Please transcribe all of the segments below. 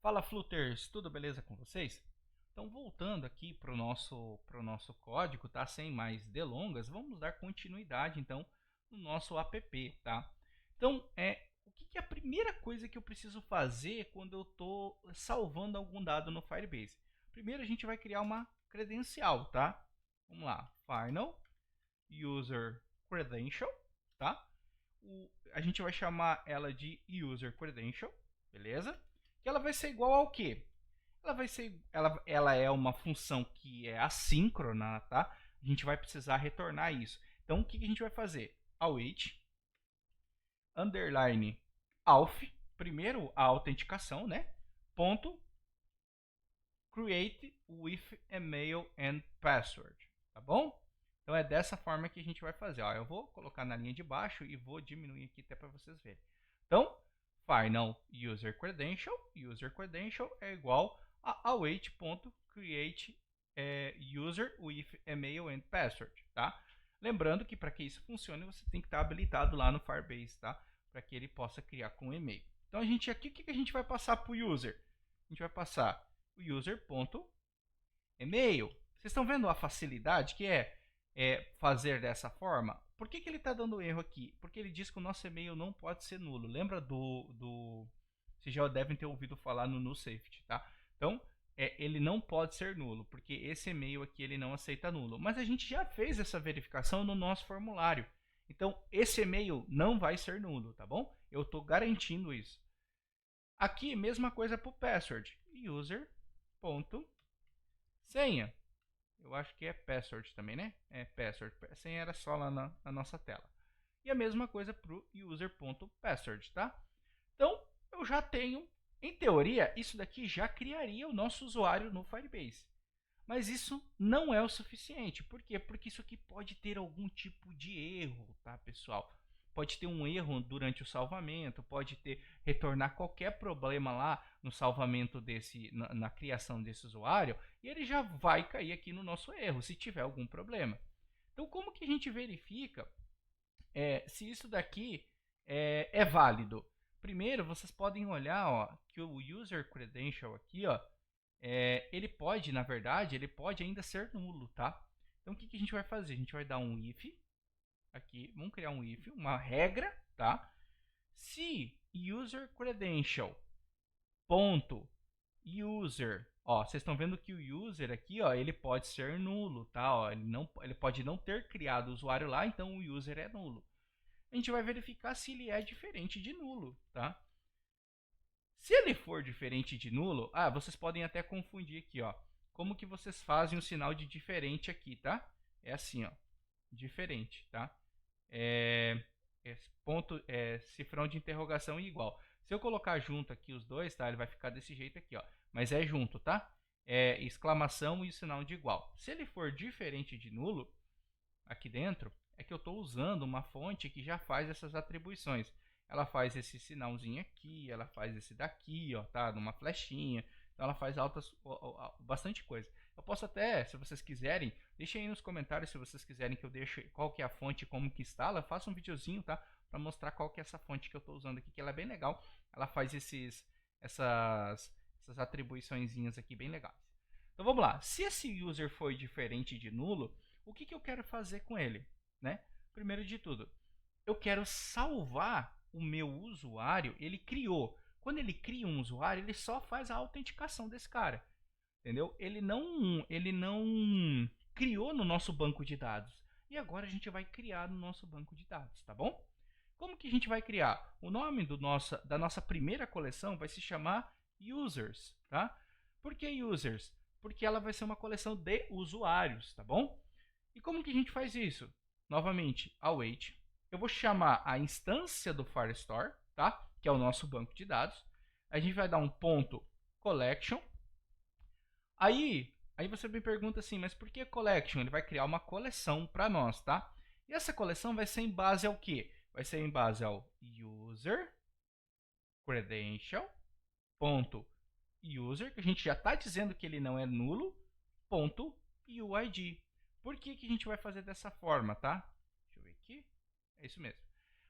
Fala Fluters, tudo beleza com vocês? Então voltando aqui para o nosso código, tá? Sem mais delongas, vamos dar continuidade então no nosso app, tá? Então, o que é a primeira coisa que eu preciso fazer quando eu estou salvando algum dado no Firebase? Primeiro a gente vai criar uma credencial, tá? Vamos lá, final user credential, tá? A gente vai chamar ela de user credential, beleza? Que ela vai ser igual ao quê? Ela é uma função que é assíncrona, tá? A gente vai precisar retornar isso. Então, o que a gente vai fazer? Await, underline, auth, primeiro a autenticação, né? Ponto, create with email and password, tá bom? Então, é dessa forma que a gente vai fazer. Ó, eu vou colocar na linha de baixo e vou diminuir aqui até para vocês verem. Então, final user credential é igual a await.create user with email and password, tá? Lembrando que para que isso funcione, você tem que estar habilitado lá no Firebase, tá? Para que ele possa criar com e-mail. Então, aqui, o que a gente vai passar para o user? A gente vai passar o user.email. Vocês estão vendo a facilidade que é fazer dessa forma? Por que ele está dando erro aqui? Porque ele diz que o nosso e-mail não pode ser nulo. Lembra vocês já devem ter ouvido falar no null safety, tá? Então, ele não pode ser nulo, porque esse e-mail aqui ele não aceita nulo. Mas a gente já fez essa verificação no nosso formulário. Então, esse e-mail não vai ser nulo, tá bom? Eu estou garantindo isso. Aqui, mesma coisa para o password. User.senha. Eu acho que é password também, né? É password. Senha era só lá na nossa tela. E a mesma coisa para o user.password, tá? Então, eu já tenho, em teoria, isso daqui já criaria o nosso usuário no Firebase. Mas isso não é o suficiente. Por quê? Porque isso aqui pode ter algum tipo de erro, tá, pessoal? Pode ter um erro durante o salvamento, pode retornar qualquer problema lá no salvamento na criação desse usuário, e ele já vai cair aqui no nosso erro, se tiver algum problema. Então, como que a gente verifica se isso daqui é válido? Primeiro, vocês podem olhar, ó, que o user credential aqui, ó, ele pode, na verdade, ele pode ainda ser nulo, tá? Então, o que a gente vai fazer? A gente vai dar um if, aqui, vamos criar um if, uma regra, tá? Se user credential ponto user, ó, vocês estão vendo que o user aqui, ó, ele pode ser nulo, tá? Ó, ele pode não ter criado o usuário lá, então o user é nulo. A gente vai verificar se ele é diferente de nulo, tá? Se ele for diferente de nulo, vocês podem até confundir aqui, ó. Como que vocês fazem o sinal de diferente aqui, tá? É assim, ó, diferente, tá? Cifrão de interrogação igual. Se eu colocar junto aqui os dois, tá? Ele vai ficar desse jeito aqui, ó. Mas é junto, tá? É exclamação e sinal de igual. Se ele for diferente de nulo, aqui dentro, é que eu estou usando uma fonte que já faz essas atribuições. Ela faz esse sinalzinho aqui, ela faz esse daqui, ó, tá? Numa flechinha. Então ela faz bastante coisa. Eu posso até, se vocês quiserem, deixem aí nos comentários se vocês quiserem que eu deixe qual que é a fonte e como que instala. Eu faço um videozinho, tá? Para mostrar qual que é essa fonte que eu estou usando aqui, que ela é bem legal. Ela faz essas atribuiçõezinhas aqui bem legais. Então vamos lá. Se esse user foi diferente de nulo, o que eu quero fazer com ele, né? Primeiro de tudo, eu quero salvar o meu usuário. Ele criou. Quando ele cria um usuário, ele só faz a autenticação desse cara, entendeu? Ele não criou no nosso banco de dados. E agora a gente vai criar no nosso banco de dados, tá bom? Como que a gente vai criar? O nome da nossa primeira coleção vai se chamar users, tá? Por que users? Porque ela vai ser uma coleção de usuários, tá bom? E como que a gente faz isso? Novamente, await. Eu vou chamar a instância do Firestore, tá? Que é o nosso banco de dados. A gente vai dar um ponto collection. Aí você me pergunta assim, mas por que collection? Ele vai criar uma coleção para nós, tá? E essa coleção vai ser em base ao quê? Vai ser em base ao user credential ponto user, que a gente já está dizendo que ele não é nulo, ponto uid. Por que a gente vai fazer dessa forma, tá? Deixa eu ver aqui. É isso mesmo.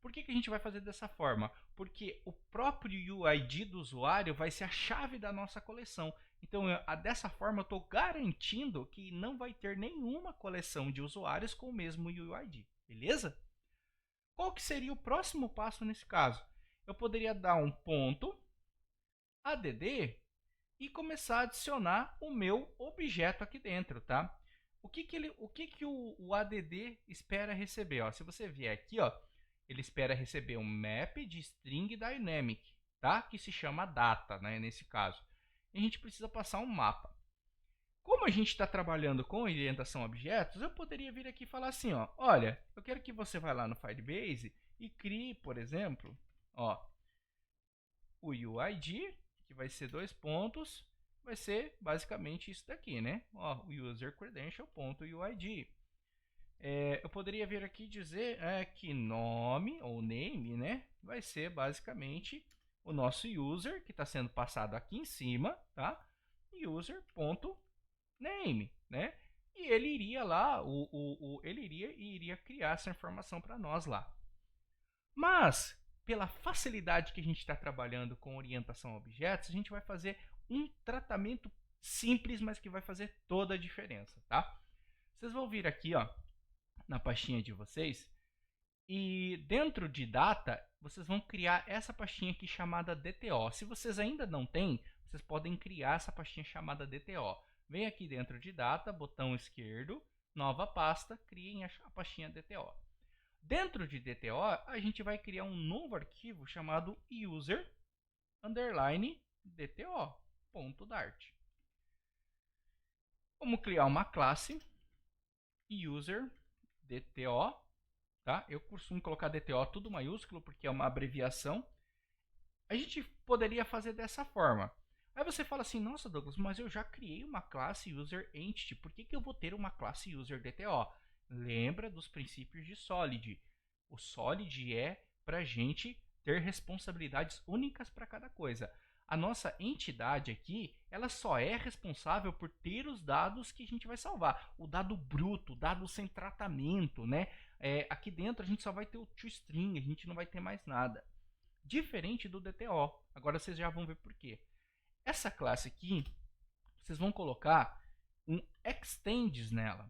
Por que a gente vai fazer dessa forma? Porque o próprio UID do usuário vai ser a chave da nossa coleção. Então, dessa forma, eu estou garantindo que não vai ter nenhuma coleção de usuários com o mesmo UID. Beleza? Qual que seria o próximo passo nesse caso? Eu poderia dar um ponto add e começar a adicionar o meu objeto aqui dentro, tá? O que o add espera receber? Ó, se você vier aqui, ó, ele espera receber um map de string dynamic, tá? Que se chama data, né, nesse caso. E a gente precisa passar um mapa. Como a gente está trabalhando com orientação a objetos, eu poderia vir aqui e falar assim, ó, olha, eu quero que você vá lá no Firebase e crie, por exemplo, ó, o UID, que vai ser 2 pontos, vai ser basicamente isso daqui, né? Ó, o user credential.uid. Eu poderia vir aqui dizer que nome ou name, né, vai ser basicamente o nosso user que está sendo passado aqui em cima, tá? User.name, né? E ele iria lá, ele iria criar essa informação para nós lá. Mas pela facilidade que a gente está trabalhando com orientação a objetos, a gente vai fazer um tratamento simples, mas que vai fazer toda a diferença, tá? Vocês vão vir aqui, ó, na pastinha de vocês, e dentro de data, vocês vão criar essa pastinha aqui chamada DTO. Se vocês ainda não têm, vocês podem criar essa pastinha chamada DTO. Vem aqui dentro de data, botão esquerdo, nova pasta, criem a pastinha DTO. Dentro de DTO, a gente vai criar um novo arquivo chamado user_DTO.dart. Vamos criar uma classe user_DTO, tá? Eu costumo colocar DTO tudo maiúsculo porque é uma abreviação. A gente poderia fazer dessa forma. Aí você fala assim, nossa Douglas, mas eu já criei uma classe user_entity, por que eu vou ter uma classe user_DTO? Lembra dos princípios de Solid. O Solid é para a gente ter responsabilidades únicas para cada coisa. A nossa entidade aqui, ela só é responsável por ter os dados que a gente vai salvar. O dado bruto, o dado sem tratamento, né? Aqui dentro a gente só vai ter o toString, a gente não vai ter mais nada. Diferente do DTO. Agora vocês já vão ver por quê. Essa classe aqui, vocês vão colocar um extends nela.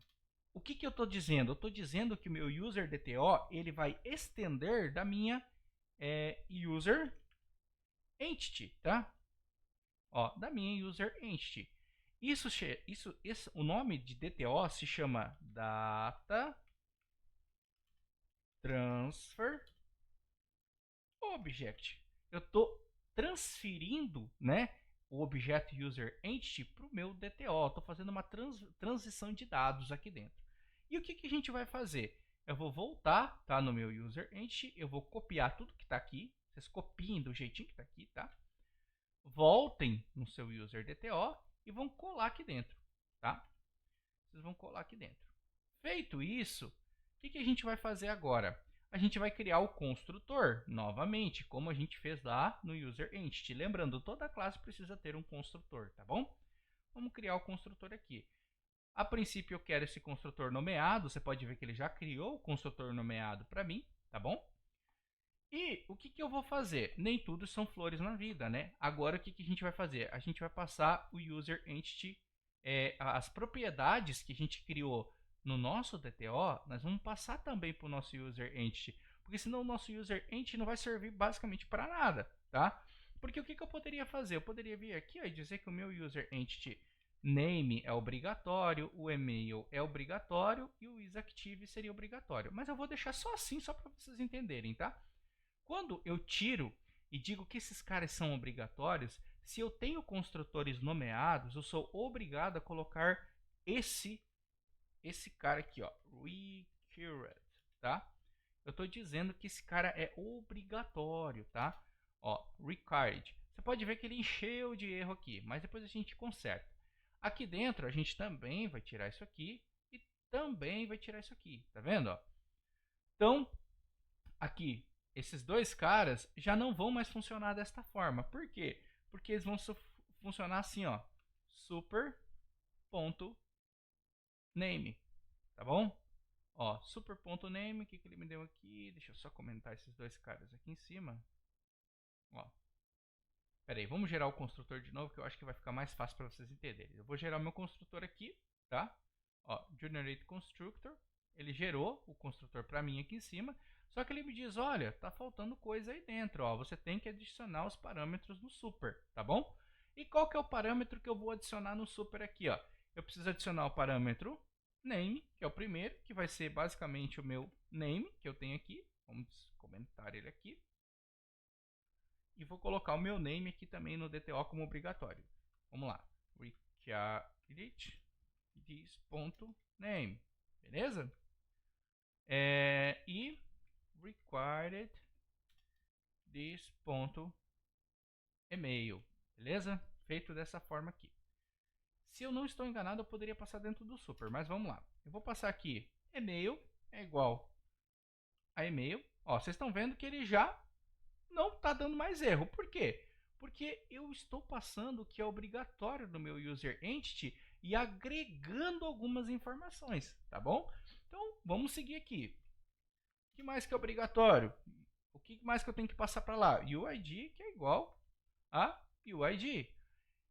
O que eu estou dizendo? Eu estou dizendo que o meu user_DTO ele vai estender da minha user_entity, tá? Ó, da minha user_entity. O nome de DTO se chama Data Transfer Object. Eu estou transferindo, né, o objeto user_entity para o meu DTO. Estou fazendo uma transição de dados aqui dentro. E o que a gente vai fazer? Eu vou voltar, tá, no meu user_entity, eu vou copiar tudo que está aqui. Vocês copiem do jeitinho que está aqui, tá? Voltem no seu user_DTO e vão colar aqui dentro, tá? Vocês vão colar aqui dentro. Feito isso, o que a gente vai fazer agora? A gente vai criar o construtor, novamente, como a gente fez lá no user_entity. Lembrando, toda classe precisa ter um construtor, tá bom? Vamos criar o construtor aqui. A princípio eu quero esse construtor nomeado, você pode ver que ele já criou o construtor nomeado para mim, tá bom? E o que eu vou fazer? Nem tudo são flores na vida, né? Agora o que a gente vai fazer? A gente vai passar o user_entity, as propriedades que a gente criou no nosso DTO, nós vamos passar também para o nosso user_entity, porque senão o nosso user_entity não vai servir basicamente para nada, tá? Porque o que eu poderia fazer? Eu poderia vir aqui ó, e dizer que o meu user_entity name é obrigatório, o email é obrigatório e o isActive seria obrigatório. Mas eu vou deixar só assim, só para vocês entenderem, tá? Quando eu tiro e digo que esses caras são obrigatórios, se eu tenho construtores nomeados, eu sou obrigado a colocar esse cara aqui, ó, required, tá? Eu estou dizendo que esse cara é obrigatório, tá? Ó, required. Você pode ver que ele encheu de erro aqui, mas depois a gente conserta. Aqui dentro a gente também vai tirar isso aqui e também vai tirar isso aqui, tá vendo? Ó? Então, aqui, esses dois caras já não vão mais funcionar desta forma. Por quê? Porque eles vão funcionar assim, ó, super.name, tá bom? Ó, super.name, o que ele me deu aqui? Deixa eu só comentar esses dois caras aqui em cima. Ó. Pera aí, vamos gerar o construtor de novo, que eu acho que vai ficar mais fácil para vocês entenderem. Eu vou gerar o meu construtor aqui, tá? Ó, generate constructor. Ele gerou o construtor para mim aqui em cima. Só que ele me diz, olha, tá faltando coisa aí dentro, ó. Você tem que adicionar os parâmetros no super, tá bom? E qual que é o parâmetro que eu vou adicionar no super aqui, ó? Eu preciso adicionar o parâmetro name, que é o primeiro, que vai ser basicamente o meu name, que eu tenho aqui. Vamos comentar ele aqui. E vou colocar o meu name aqui também no DTO como obrigatório. Vamos lá. Require this.name. Beleza? E required this.email. Beleza? Feito dessa forma aqui. Se eu não estou enganado, eu poderia passar dentro do super, mas vamos lá. Eu vou passar aqui email é igual a e-mail. Ó, vocês estão vendo que ele já não está dando mais erro. Por quê? Porque eu estou passando o que é obrigatório no meu user entity e agregando algumas informações, tá bom? Então, vamos seguir aqui. O que mais que é obrigatório? O que mais que eu tenho que passar para lá? UID, que é igual a UID.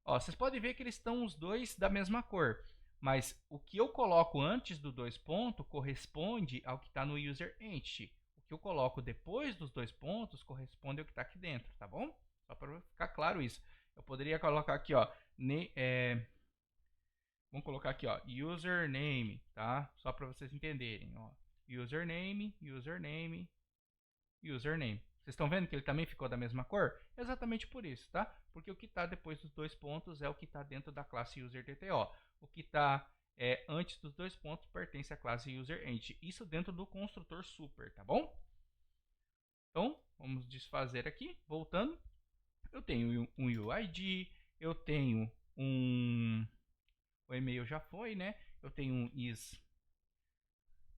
Ó, vocês podem ver que eles estão os dois da mesma cor. Mas o que eu coloco antes do dois pontos corresponde ao que está no user entity. O que eu coloco depois dos dois pontos corresponde ao que está aqui dentro, tá bom? Só para ficar claro isso. Eu poderia colocar aqui, ó, vamos colocar aqui, ó, username, tá? Só para vocês entenderem, ó. Username, username, username. Vocês estão vendo que ele também ficou da mesma cor? Exatamente por isso, tá? Porque o que está depois dos dois pontos é o que está dentro da classe UserDTO. O que está antes dos dois pontos pertence à classe UserEntity. Isso dentro do construtor super, tá bom? Então, vamos desfazer aqui. Voltando. Eu tenho um UID, eu tenho um... O e-mail já foi, né? Eu tenho um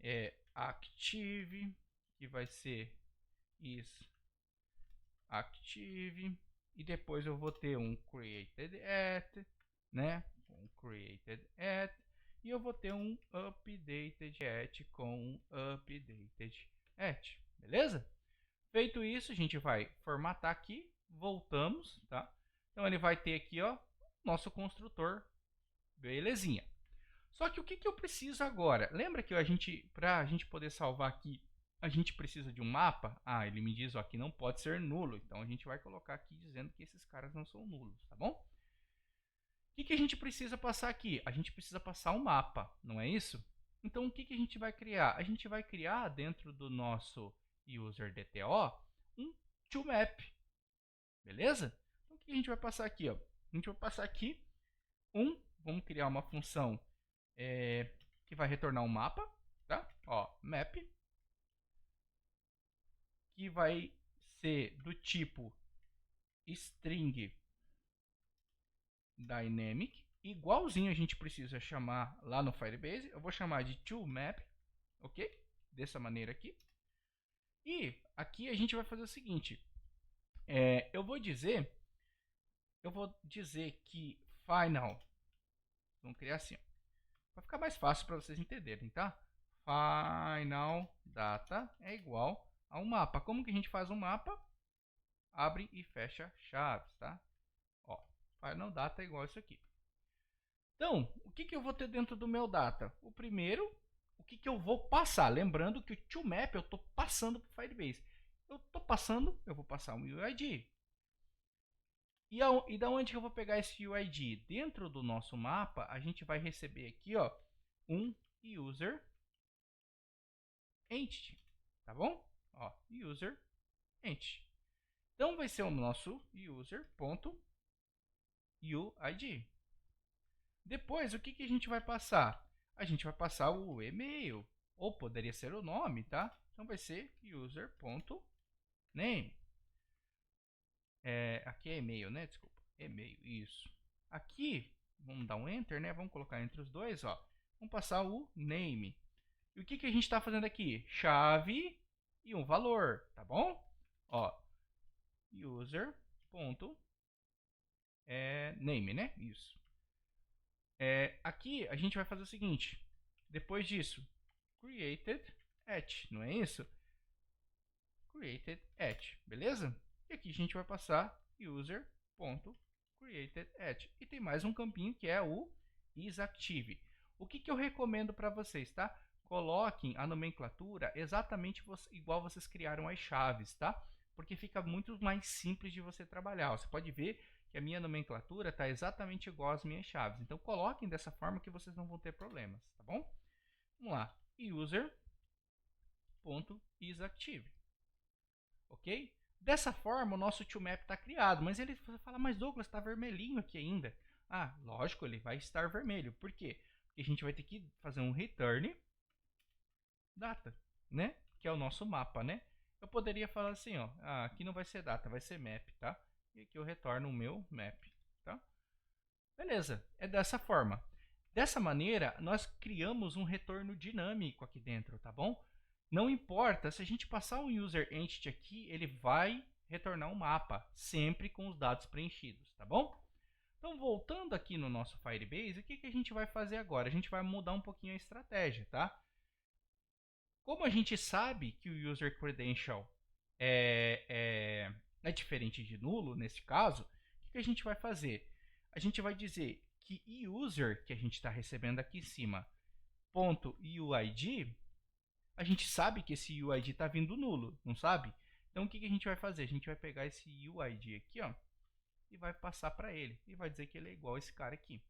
isActive, que vai ser isActive. E depois eu vou ter um created@, né? Um created@. E eu vou ter um updated@ com um updated@. Beleza? Feito isso, a gente vai formatar aqui. Voltamos, tá? Então ele vai ter aqui, ó, nosso construtor. Belezinha. Só que o que eu preciso agora? Lembra que para a gente poder salvar aqui, a gente precisa de um mapa? Ah, ele me diz, ó, que não pode ser nulo. Então a gente vai colocar aqui dizendo que esses caras não são nulos, tá bom? O que a gente precisa passar aqui? A gente precisa passar um mapa, não é isso? Então o que a gente vai criar? A gente vai criar dentro do nosso UserDTO um toMap. Beleza? Então o que a gente vai passar aqui? Ó? A gente vai passar aqui vamos criar uma função que vai retornar um mapa, tá? Ó, map, que vai ser do tipo string dynamic, igualzinho a gente precisa chamar lá no Firebase. Eu vou chamar de toMap, ok? Dessa maneira aqui. E aqui a gente vai fazer o seguinte, eu vou dizer que final, vamos criar assim, para ficar mais fácil para vocês entenderem, tá? Final data é igual a um mapa. Como que a gente faz um mapa? Abre e fecha chaves, tá? Ó, final data é igual a isso aqui. Então, o que eu vou ter dentro do meu data? O primeiro, o que eu vou passar? Lembrando que o toMap eu estou passando para o Firebase. Eu vou passar um UID. E da onde que eu vou pegar esse UID? Dentro do nosso mapa, a gente vai receber aqui, ó, um user entity, tá bom? Ó, user entity. Então vai ser o nosso user.uid. Depois, o que a gente vai passar? A gente vai passar o e-mail, ou poderia ser o nome, tá? Então vai ser user.name. Aqui é e-mail, né? Desculpa. E-mail, isso. Aqui, vamos dar um enter, né? Vamos colocar entre os dois, ó. Vamos passar o name. E o que a gente está fazendo aqui? Chave e um valor, tá bom? Ó, user.name, né? Isso. Aqui a gente vai fazer o seguinte. Depois disso, created at, não é isso? Created at, beleza? E aqui a gente vai passar user.created at. E tem mais um campinho que é o isActive. O que eu recomendo para vocês, tá? Coloquem a nomenclatura exatamente igual vocês criaram as chaves, tá? Porque fica muito mais simples de você trabalhar. Você pode ver que a minha nomenclatura está exatamente igual às minhas chaves. Então coloquem dessa forma que vocês não vão ter problemas, tá bom? Vamos lá. User.isActive. Ok? Dessa forma, o nosso toMap está criado. Mas ele fala, mas Douglas, está vermelhinho aqui ainda. Ah, lógico, ele vai estar vermelho. Por quê? Porque a gente vai ter que fazer um return data, né? Que é o nosso mapa, né? Eu poderia falar assim, ó, aqui não vai ser data, vai ser map, tá? E aqui eu retorno o meu map, tá? Beleza, é dessa forma. Dessa maneira, nós criamos um retorno dinâmico aqui dentro, tá bom? Não importa, se a gente passar um user entity aqui, ele vai retornar um mapa, sempre com os dados preenchidos, tá bom? Então, voltando aqui no nosso Firebase, o que a gente vai fazer agora? A gente vai mudar um pouquinho a estratégia, tá? Como a gente sabe que o user credential é diferente de nulo, nesse caso, o que a gente vai fazer? A gente vai dizer que user, que a gente está recebendo aqui em cima, .uid, a gente sabe que esse UID está vindo nulo, não sabe? Então, o que a gente vai fazer? A gente vai pegar esse UID aqui, ó, e vai passar para ele. E vai dizer que ele é igual a esse cara aqui.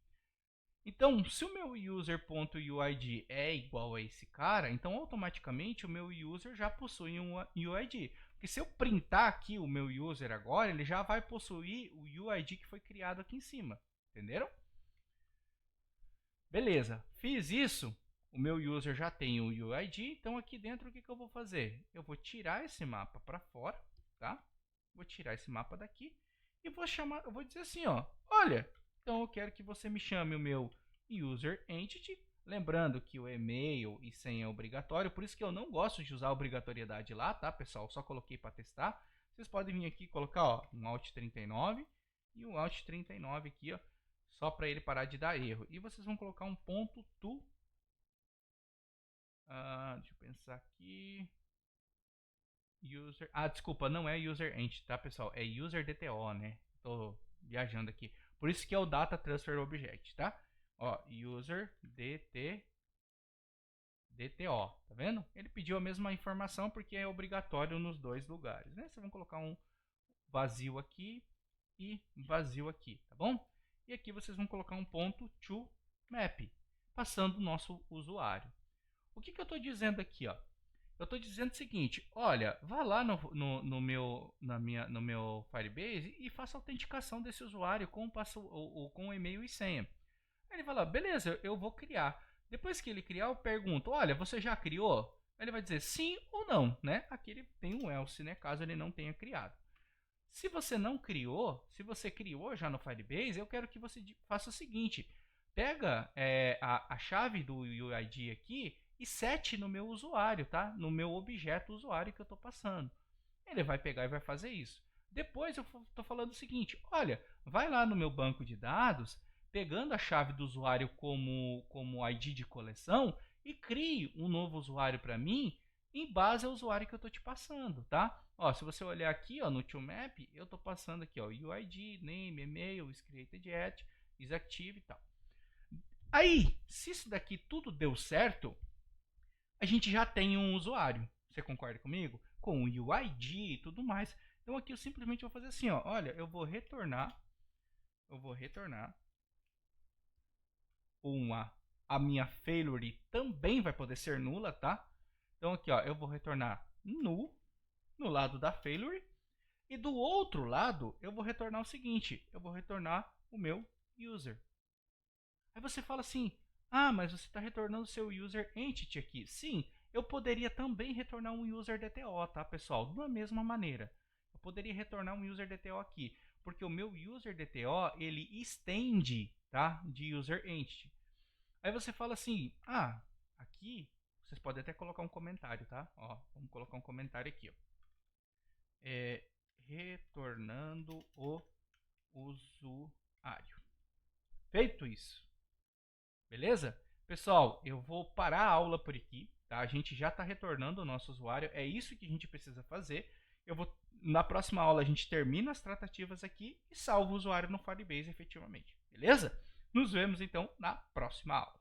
Então, se o meu user.uid é igual a esse cara, então automaticamente o meu user já possui um UID. Porque se eu printar aqui o meu user agora, ele já vai possuir o UID que foi criado aqui em cima. Entenderam? Beleza, fiz isso. O meu user já tem o UID, então aqui dentro o que eu vou fazer? Eu vou tirar esse mapa para fora, tá? Vou tirar esse mapa daqui e vou chamar, eu vou dizer assim, ó, olha, então eu quero que você me chame o meu user entity, lembrando que o e-mail e senha é obrigatório, por isso que eu não gosto de usar a obrigatoriedade lá, tá, pessoal? Só coloquei para testar. Vocês podem vir aqui e colocar, ó, um Alt 39 e um Alt 39 aqui, ó, só para ele parar de dar erro. E vocês vão colocar um ponto to. Deixa eu pensar aqui. User. Desculpa, não é user entity, tá, pessoal? É user DTO, né? Tô viajando aqui. Por isso que é o Data Transfer Object, tá? Ó, user DTO, tá vendo? Ele pediu a mesma informação porque é obrigatório nos dois lugares, né? Vocês vão colocar um vazio aqui e vazio aqui, tá bom? E aqui vocês vão colocar um ponto to map, passando o nosso usuário. O que eu estou dizendo aqui, ó? Eu estou dizendo o seguinte, olha, vá lá no meu Firebase e faça a autenticação desse usuário com com e-mail e senha. Aí ele fala, beleza, eu vou criar. Depois que ele criar, eu pergunto, olha, você já criou? Aí ele vai dizer sim ou não, né? Aqui ele tem um else, né? Caso ele não tenha criado. Se você não criou, se você criou já no Firebase, eu quero que você faça o seguinte, pega a chave do UID aqui e sete no meu usuário, tá? No meu objeto usuário que eu estou passando. Ele vai pegar e vai fazer isso. Depois eu estou falando o seguinte, olha, vai lá no meu banco de dados, pegando a chave do usuário como ID de coleção e crie um novo usuário para mim em base ao usuário que eu estou te passando, tá? Ó, se você olhar aqui, ó, no toMap, eu estou passando aqui, ó, UID, name, email, created at, isActive e tal. Aí, se isso daqui tudo deu certo, a gente já tem um usuário. Você concorda comigo? Com o UID e tudo mais. Então aqui eu simplesmente vou fazer assim, ó, olha, eu vou retornar a minha failure também vai poder ser nula, tá? Então aqui, ó, eu vou retornar null no lado da failure e do outro lado eu vou retornar o seguinte, eu vou retornar o meu user. Aí você fala assim, mas você está retornando o seu user entity aqui. Sim, eu poderia também retornar um user DTO, tá, pessoal? Da mesma maneira. Eu poderia retornar um user DTO aqui, porque o meu user DTO, ele estende, tá, de user entity. Aí você fala assim, aqui, vocês podem até colocar um comentário, tá? Ó, vamos colocar um comentário aqui, ó. Retornando o usuário. Feito isso. Beleza? Pessoal, eu vou parar a aula por aqui, tá? A gente já está retornando o nosso usuário, é isso que a gente precisa fazer. Na próxima aula a gente termina as tratativas aqui e salva o usuário no Firebase efetivamente, beleza? Nos vemos então na próxima aula.